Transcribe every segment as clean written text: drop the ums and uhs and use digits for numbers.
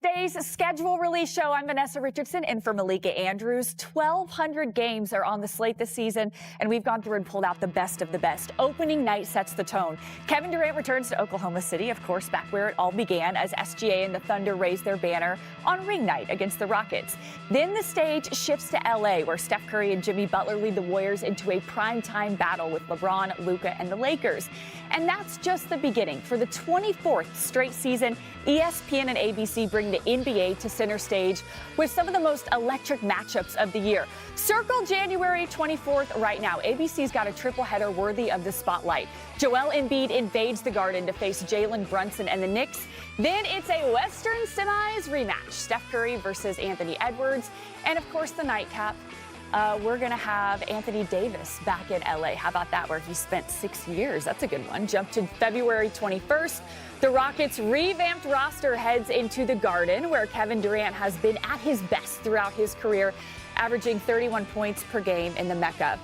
Today's schedule release show. I'm Vanessa Richardson in for Malika Andrews. 1,200 games are on the slate this season, and we've gone through and pulled out the best of the best. Opening night sets the tone. Kevin Durant returns to Oklahoma City, of course, back where it all began, as SGA and the Thunder raise their banner on ring night against the Rockets. Then the stage shifts to L.A., where Steph Curry and Jimmy Butler lead the Warriors into a primetime battle with LeBron, Luka, and the Lakers. And that's just the beginning. For the 24th straight season, ESPN and ABC bring the NBA to center stage with some of the most electric matchups of the year. Circle January 24th right now. ABC's got a triple header worthy of the spotlight. Joel Embiid invades the Garden to face Jalen Brunson and the Knicks. Then it's a Western Semis rematch. Steph Curry versus Anthony Edwards. And of course, the nightcap. We're going to have Anthony Davis back in L.A. How about that, where he spent 6 years? That's a good one. Jump to February 21st. The Rockets' revamped roster heads into the Garden, where Kevin Durant has been at his best throughout his career, averaging 31 points per game in the Mecca.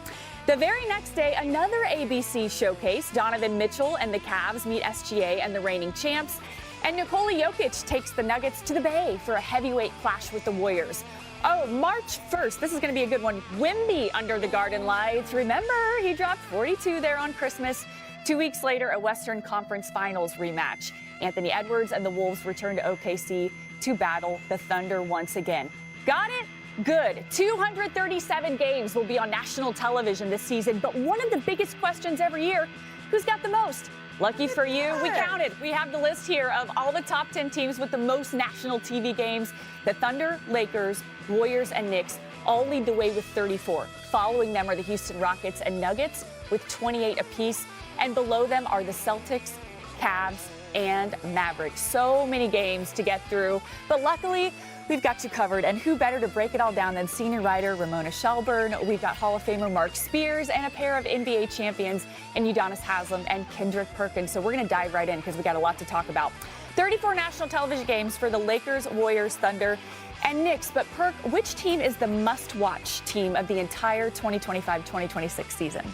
The very next day, another ABC showcase. Donovan Mitchell and the Cavs meet SGA and the reigning champs. And Nikola Jokic takes the Nuggets to the Bay for a heavyweight clash with the Warriors. Oh, March 1st, this is going to be a good one. Wemby under the Garden lights. Remember, he dropped 42 there on Christmas. 2 weeks later, a Western Conference Finals rematch. Anthony Edwards and the Wolves return to OKC to battle the Thunder once again. Got it? Good. 237 games will be on national television this season, but one of the biggest questions every year, who's got the most? Lucky for you, we counted. We have the list here of all the top 10 teams with the most national TV games. The Thunder, Lakers, Warriors, and Knicks all lead the way with 34. Following them are the Houston Rockets and Nuggets with 28 apiece. And below them are the Celtics, Cavs, and Mavericks. So many games to get through. But luckily, we've got you covered. And who better to break it all down than senior writer Ramona Shelburne? We've got Hall of Famer Mark Spears and a pair of NBA champions in Udonis Haslem and Kendrick Perkins. So we're going to dive right in because we got a lot to talk about. 34 national television games for the Lakers, Warriors, Thunder, and Knicks. But Perk, which team is the must-watch team of the entire 2025-2026 season?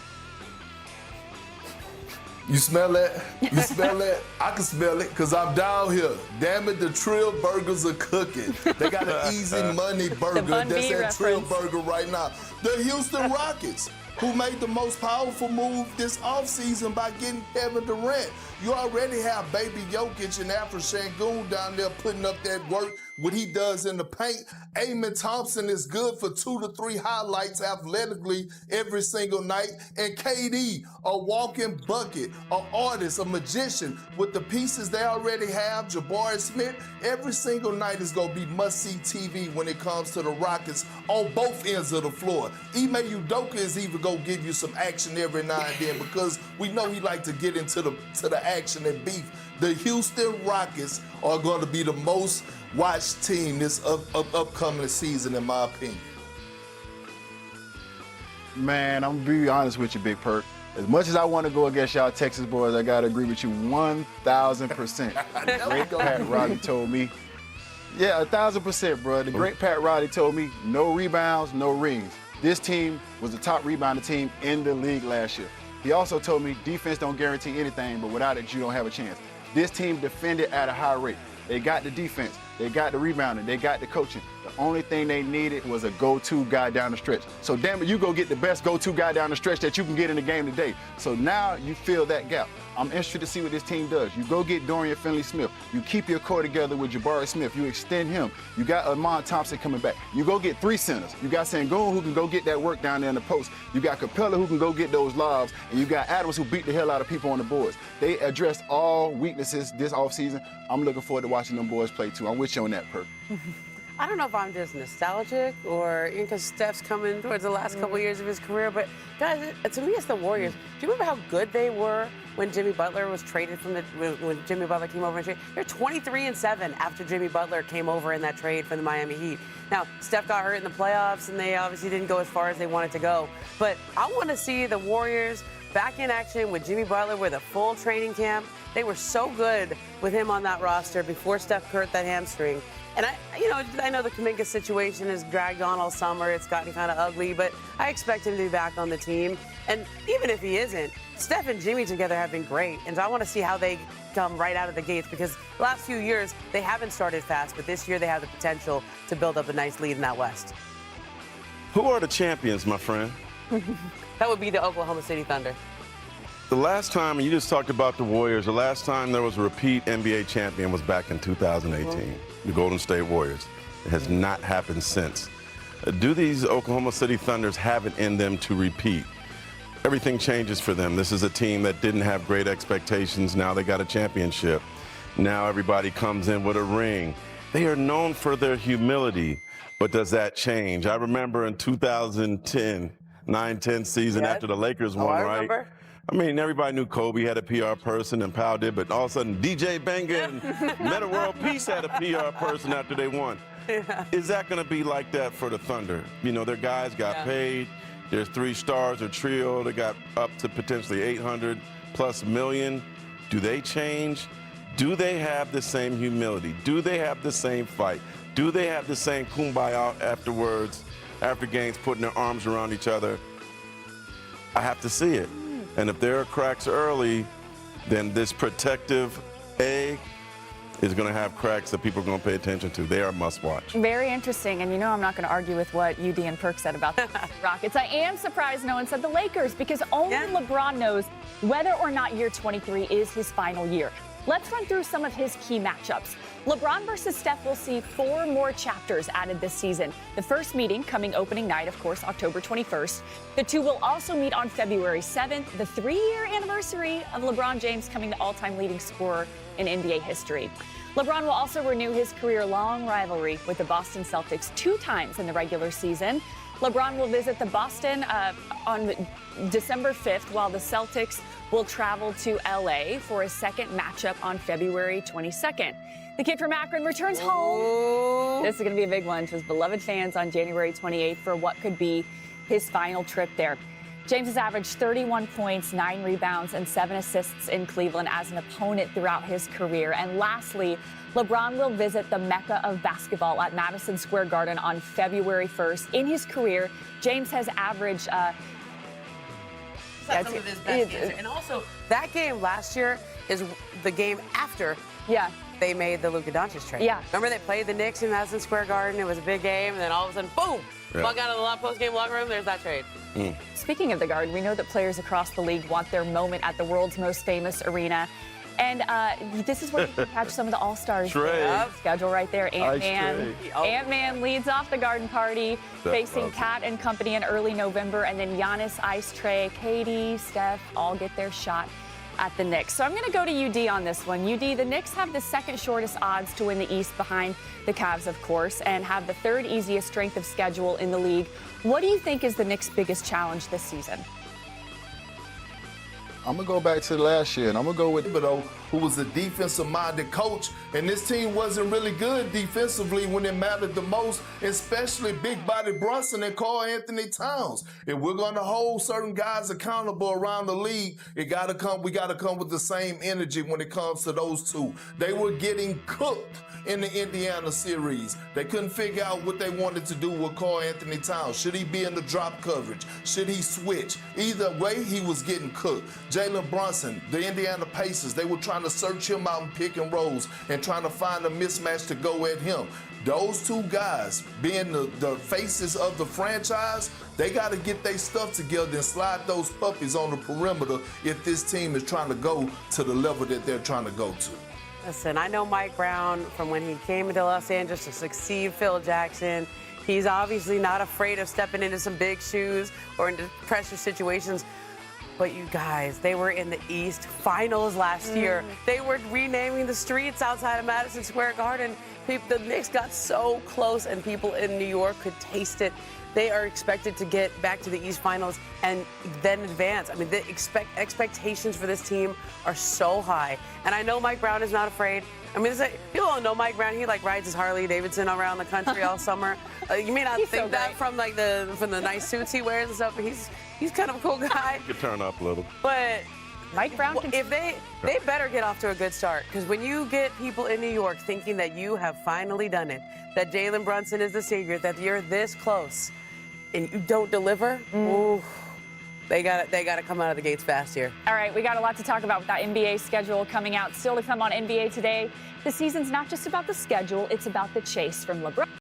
You smell that? You smell that? I can smell it because I'm down here. Damn it, the Trill Burgers are cooking. They got an easy money burger that's at Trill Burger right now. The Houston Rockets, who made the most powerful move this offseason by getting Kevin Durant. You already have Baby Jokic and Afro Şengün down there putting up that work, what he does in the paint. Amon Thompson is good for 2 to 3 highlights athletically every single night. And KD, a walking bucket, an artist, a magician, with the pieces they already have, Jabari Smith, every single night is going to be must-see TV when it comes to the Rockets on both ends of the floor. Ime Udoka is even going to give you some action every now and then because we know he like to get into the action and beef. The Houston Rockets are going to be the most watched team this upcoming season, in my opinion. Man, I'm going to be honest with you, Big Perk. As much as I want to go against y'all Texas boys, I got to agree with you 1,000%. Great Pat Riley told me. Yeah, 1,000%, bro. The great Pat Riley told me no rebounds, no rings. This team was the top rebounding team in the league last year. He also told me defense don't guarantee anything, but without it, you don't have a chance. This team defended at a high rate. They got the defense, they got the rebounding, they got the coaching. The only thing they needed was a go-to guy down the stretch. So damn it, you go get the best go-to guy down the stretch that you can get in the game today. So now you fill that gap. I'm interested to see what this team does. You go get Dorian Finney-Smith. You keep your core together with Jabari Smith. You extend him. You got Amon Thompson coming back. You go get 3 centers. You got Şengün who can go get that work down there in the post. You got Capella who can go get those lobs. And you got Adams who beat the hell out of people on the boards. They addressed all weaknesses this offseason. I'm looking forward to watching them boys play too. I'm with you on that, Perk. I don't know if I'm just nostalgic or because Steph's coming towards the last couple years of his career, but guys, to me, it's the Warriors. Do you remember how good they were when Jimmy Butler was traded when Jimmy Butler came over and traded? They're 23-7 after Jimmy Butler came over in that trade from the Miami Heat. Now, Steph got hurt in the playoffs, and they obviously didn't go as far as they wanted to go. But I want to see the Warriors back in action with Jimmy Butler with a full training camp. They were so good with him on that roster before Steph hurt that hamstring. And I know the Kuminga situation has dragged on all summer. It's gotten kind of ugly, but I expect him to be back on the team. And even if he isn't, Steph and Jimmy together have been great. And so I want to see how they come right out of the gates, because the last few years they haven't started fast, but this year they have the potential to build up a nice lead in that West. Who are the champions, my friend? That would be the Oklahoma City Thunder. The last time, you just talked about the Warriors, the last time there was a repeat NBA champion was back in 2018, the Golden State Warriors. It has not happened since. Do these Oklahoma City Thunders have it in them to repeat? Everything changes for them. This is a team that didn't have great expectations. Now they got a championship. Now everybody comes in with a ring. They are known for their humility, but does that change? I remember in 2010, 9-10 season after the Lakers won, I right? remember. I mean, everybody knew Kobe had a PR person and Powell did, but all of a sudden DJ Benga and Meta World Peace had a PR person after they won. Yeah. Is that going to be like that for the Thunder? You know, their guys got paid. There's 3 stars, a trio. They got up to potentially $800+ million. Do they change? Do they have the same humility? Do they have the same fight? Do they have the same kumbaya afterwards, after games, putting their arms around each other? I have to see it. And if there are cracks early, then this protective egg is going to have cracks that people are going to pay attention to. They are must-watch. Very interesting. And you know I'm not going to argue with what UD and Perk said about the Rockets. I am surprised no one said the Lakers, because only LeBron knows whether or not year 23 is his final year. Let's run through some of his key matchups. LeBron versus Steph will see 4 more chapters added this season. The first meeting coming opening night, of course, October 21st. The two will also meet on February 7th, the 3-year anniversary of LeBron James coming the all-time leading scorer in NBA history. LeBron will also renew his career-long rivalry with the Boston Celtics 2 times in the regular season. LeBron will visit the Boston on December 5th, while the Celtics will travel to LA for a second matchup on February 22nd. The kid from Akron returns home. This is going to be a big one to his beloved fans on January 28th for what could be his final trip there. James has averaged 31 points, 9 rebounds, and 7 assists in Cleveland as an opponent throughout his career. And lastly, LeBron will visit the Mecca of basketball at Madison Square Garden on February 1st. In his career, James has averaged some of his best games. And also, that game last year is the game after they made the Luka Doncic trade. Yeah. Remember they played the Knicks in Madison Square Garden? It was a big game, and then all of a sudden, boom! Walk out of the post-game locker room, there's that trade. Speaking of the Garden, we know that players across the league want their moment at the world's most famous arena. And this is where you can catch some of the All-Stars. Schedule right there. Ant-Man leads off the Garden Party, facing Cat and company in early November. And then Giannis, Ice Tray, Katie, Steph all get their shot at the Knicks. So I'm going to go to UD on this one. UD, the Knicks have the second shortest odds to win the East behind the Cavs, of course, and have the 3rd easiest strength of schedule in the league. What do you think is the Knicks' biggest challenge this season? I'm going to go back to last year, and I'm going to go with Thibodeau, who was a defensive-minded coach, and this team wasn't really good defensively when it mattered the most, especially big body Brunson and Karl Anthony Towns. If we're going to hold certain guys accountable around the league, we got to come with the same energy when it comes to those two. They were getting cooked in the Indiana series. They couldn't figure out what they wanted to do with Karl Anthony Towns. Should he be in the drop coverage? Should he switch? Either way, he was getting cooked. Jalen Brunson, the Indiana Pacers, they were trying to search him out in pick and rolls and trying to find a mismatch to go at him. Those 2 guys, being the faces of the franchise, they got to get their stuff together and slide those puppies on the perimeter if this team is trying to go to the level that they're trying to go to. Listen, I know Mike Brown from when he came into Los Angeles to succeed Phil Jackson. He's obviously not afraid of stepping into some big shoes or into pressure situations. But you guys, they were in the East Finals last year. They were renaming the streets outside of Madison Square Garden. The Knicks got so close, and people in New York could taste it. They are expected to get back to the East Finals and then advance. I mean, the expectations for this team are so high. And I know Mike Brown is not afraid. I mean, people don't know Mike Brown. He rides his Harley Davidson around the country all summer. You may not think that from the nice suits he wears and stuff, but he's kind of a cool guy. You could turn up a little. But Mike Brown can... if they better get off to a good start, because when you get people in New York thinking that you have finally done it, that Jalen Brunson is the savior, that you're this close, and you don't deliver, ooh, They got to come out of the gates fast here. All right, we got a lot to talk about with that NBA schedule coming out. Still to come on NBA Today. The season's not just about the schedule, it's about the chase from LeBron.